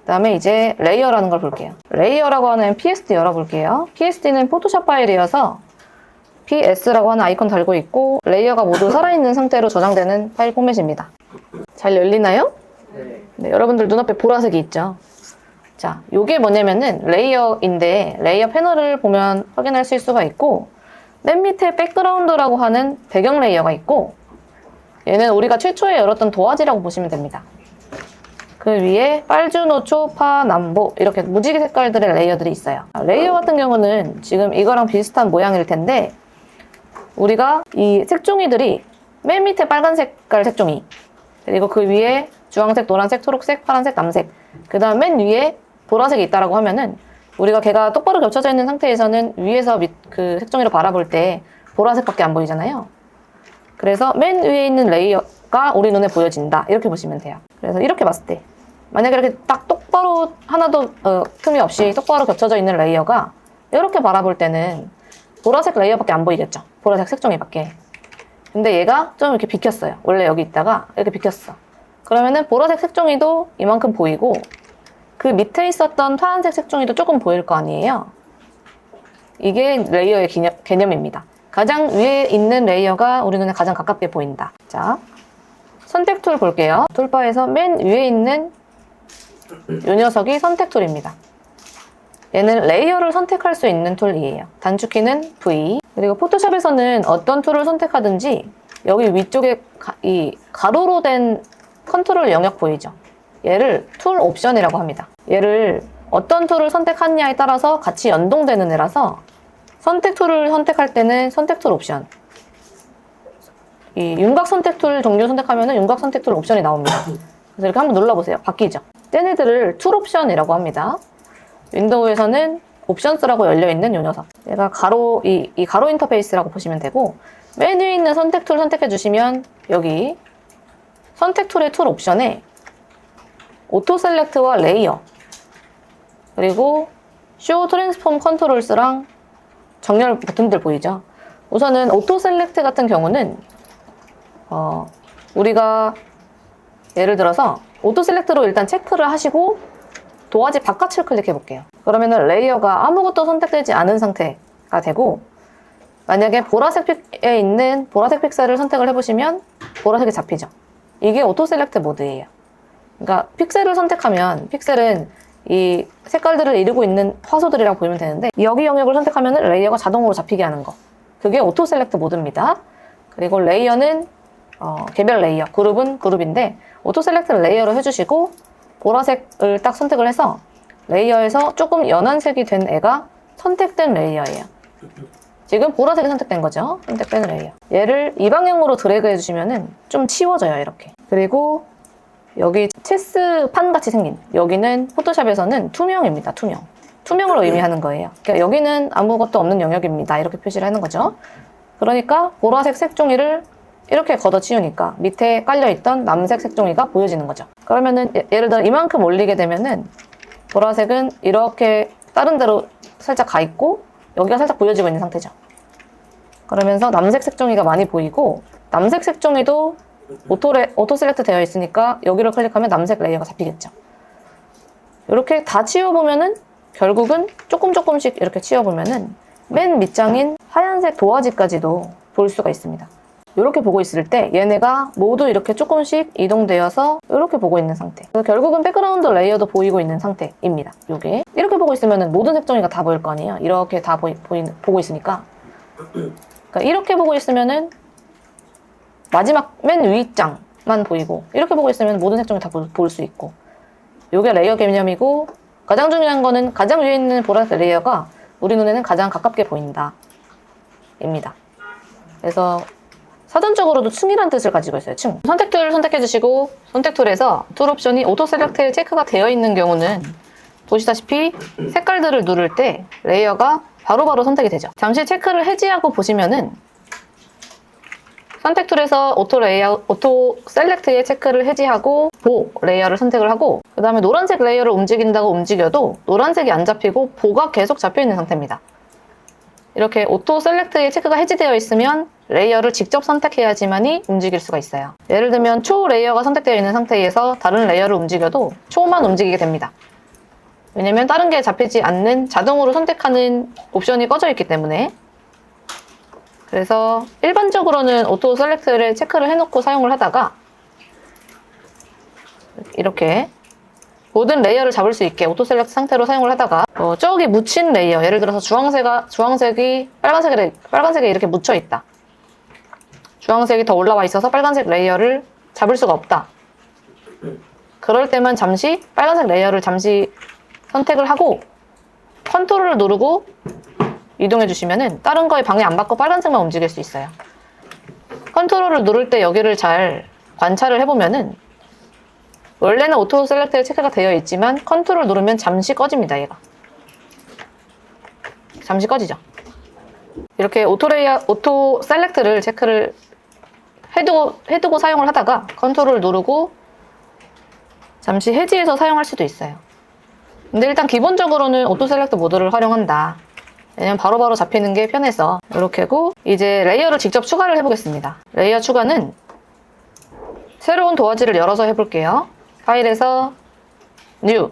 다음에 이제 레이어라는 걸 볼게요. 레이어라고 하는 PSD 열어볼게요. PSD는 포토샵 파일이어서 PS라고 하는 아이콘 달고 있고 레이어가 모두 살아있는 상태로 저장되는 파일 포맷입니다. 잘 열리나요? 네, 여러분들 눈앞에 보라색이 있죠? 자, 요게 뭐냐면은 레이어인데 레이어 패널을 보면 확인하실 수가 있고 맨 밑에 백그라운드라고 하는 배경 레이어가 있고 얘는 우리가 최초에 열었던 도화지라고 보시면 됩니다. 그 위에 빨주노초, 파, 남보 이렇게 무지개 색깔들의 레이어들이 있어요. 레이어 같은 경우는 지금 이거랑 비슷한 모양일 텐데 우리가 이 색종이들이 맨 밑에 빨간 색깔 색종이 그리고 그 위에 주황색, 노란색, 초록색, 파란색, 남색 그 다음 맨 위에 보라색이 있다라고 하면은 우리가 걔가 똑바로 겹쳐져 있는 상태에서는 위에서 그 색종이를 바라볼 때 보라색밖에 안 보이잖아요. 그래서 맨 위에 있는 레이어가 우리 눈에 보여진다 이렇게 보시면 돼요. 그래서 이렇게 봤을 때 만약에 이렇게 딱 똑바로 하나도 틈이 없이 똑바로 겹쳐져 있는 레이어가 이렇게 바라볼 때는 보라색 레이어밖에 안 보이겠죠. 보라색 색종이밖에. 근데 얘가 좀 이렇게 비켰어요. 원래 여기 있다가 이렇게 비켰어. 그러면은 보라색 색종이도 이만큼 보이고 그 밑에 있었던 파란색 색종이도 조금 보일 거 아니에요. 이게 레이어의 개념입니다. 가장 위에 있는 레이어가 우리 눈에 가장 가깝게 보인다. 자, 선택 툴 볼게요. 툴바에서 맨 위에 있는 이 녀석이 선택 툴입니다. 얘는 레이어를 선택할 수 있는 툴이에요. 단축키는 V. 그리고 포토샵에서는 어떤 툴을 선택하든지 여기 위쪽에 이 가로로 된 컨트롤 영역 보이죠? 얘를 툴 옵션이라고 합니다. 얘를 어떤 툴을 선택하느냐에 따라서 같이 연동되는 애라서 선택 툴을 선택할 때는 선택 툴 옵션. 이 윤곽 선택 툴 종류 선택하면 윤곽 선택 툴 옵션이 나옵니다. 그래서 이렇게 한번 눌러보세요. 바뀌죠? 쟤네들을 툴 옵션이라고 합니다. 윈도우에서는 옵션스라고 열려있는 이 녀석. 얘가 가로, 이 가로 인터페이스라고 보시면 되고 맨 위에 있는 선택 툴 선택해 주시면 여기 선택 툴의 툴 옵션에 오토 셀렉트와 레이어 그리고 쇼 트랜스폼 컨트롤스랑 정렬 버튼들 보이죠? 우선은 오토 셀렉트 같은 경우는 우리가 예를 들어서 오토 셀렉트로 일단 체크를 하시고 도화지 바깥을 클릭해 볼게요. 그러면은 레이어가 아무것도 선택되지 않은 상태가 되고 만약에 보라색에 있는 보라색 픽셀을 선택을 해보시면 보라색이 잡히죠. 이게 오토 셀렉트 모드예요. 그러니까 픽셀을 선택하면 픽셀은 이 색깔들을 이루고 있는 화소들이라고 보면 되는데 여기 영역을 선택하면 레이어가 자동으로 잡히게 하는 거. 그게 오토 셀렉트 모드입니다. 그리고 레이어는 개별 레이어, 그룹은 그룹인데 오토 셀렉트 레이어로 해주시고 보라색을 딱 선택을 해서 레이어에서 조금 연한 색이 된 애가 선택된 레이어예요. 지금 보라색이 선택된 거죠. 선택된 레이어. 얘를 이 방향으로 드래그 해주시면은 좀 치워져요, 이렇게. 그리고 여기 체스판 같이 생긴 여기는 포토샵에서는 투명입니다. 투명을 의미하는 거예요. 그러니까 여기는 아무것도 없는 영역입니다. 이렇게 표시를 하는 거죠. 그러니까 보라색 색종이를 이렇게 걷어치우니까 밑에 깔려있던 남색 색종이가 보여지는 거죠. 그러면은 예를 들어 이만큼 올리게 되면은 보라색은 이렇게 다른 데로 살짝 가 있고 여기가 살짝 보여지고 있는 상태죠. 그러면서 남색 색종이가 많이 보이고 남색 색종이도 오토 셀렉트 되어 있으니까 여기를 클릭하면 남색 레이어가 잡히겠죠. 이렇게 다 치워보면은 결국은 조금씩 이렇게 치워보면은 맨 밑장인 하얀색 도화지까지도 볼 수가 있습니다. 이렇게 보고 있을 때 얘네가 모두 이렇게 조금씩 이동되어서 이렇게 보고 있는 상태. 그래서 결국은 백그라운드 레이어도 보이고 있는 상태입니다. 요게 이렇게 보고 있으면 모든 색종이가 다 보일 거 아니에요. 이렇게 다 보고 있으니까. 그러니까 이렇게 보고 있으면은 마지막 맨 윗장만 보이고 이렇게 보고 있으면 모든 색종이 다 볼 수 있고 요게 레이어 개념이고 가장 중요한 거는 가장 위에 있는 보라색 레이어가 우리 눈에는 가장 가깝게 보인다 입니다. 그래서 사전적으로도 층이라는 뜻을 가지고 있어요. 층. 선택 툴 선택해 주시고 선택 툴에서 툴 옵션이 오토 셀렉트에 체크가 되어 있는 경우는 보시다시피 색깔들을 누를 때 레이어가 바로바로 선택이 되죠. 잠시 체크를 해지하고 보시면은 선택 툴에서 오토 셀렉트의 체크를 해지하고 보 레이어를 선택을 하고 그 다음에 노란색 레이어를 움직인다고 움직여도 노란색이 안 잡히고 보가 계속 잡혀 있는 상태입니다. 이렇게 오토 셀렉트의 체크가 해지되어 있으면 레이어를 직접 선택해야지만이 움직일 수가 있어요. 예를 들면 초 레이어가 선택되어 있는 상태에서 다른 레이어를 움직여도 초만 움직이게 됩니다. 왜냐면 다른 게 잡히지 않는 자동으로 선택하는 옵션이 꺼져 있기 때문에. 그래서 일반적으로는 오토 셀렉트를 체크를 해놓고 사용을 하다가 이렇게 모든 레이어를 잡을 수 있게 오토 셀렉트 상태로 사용을 하다가 저기 묻힌 레이어, 예를 들어서 주황색이 빨간색에 이렇게 묻혀 있다. 주황색이 더 올라와 있어서 빨간색 레이어를 잡을 수가 없다. 그럴 때만 잠시 빨간색 레이어를 잠시 선택을 하고 컨트롤을 누르고 이동해 주시면은 다른 거에 방해 안 받고 빨간색만 움직일 수 있어요. 컨트롤을 누를 때 여기를 잘 관찰을 해보면은 원래는 오토 셀렉트에 체크가 되어 있지만 컨트롤 누르면 잠시 꺼집니다. 얘가 잠시 꺼지죠. 이렇게 오토 셀렉트를 체크를 해두고 사용을 하다가 컨트롤 누르고 잠시 해지해서 사용할 수도 있어요. 근데 일단 기본적으로는 오토 셀렉트 모드를 활용한다. 왜냐면 바로바로 잡히는 게 편해서. 이렇게고 이제 레이어를 직접 추가를 해보겠습니다. 레이어 추가는 새로운 도화지를 열어서 해볼게요. 파일에서 New,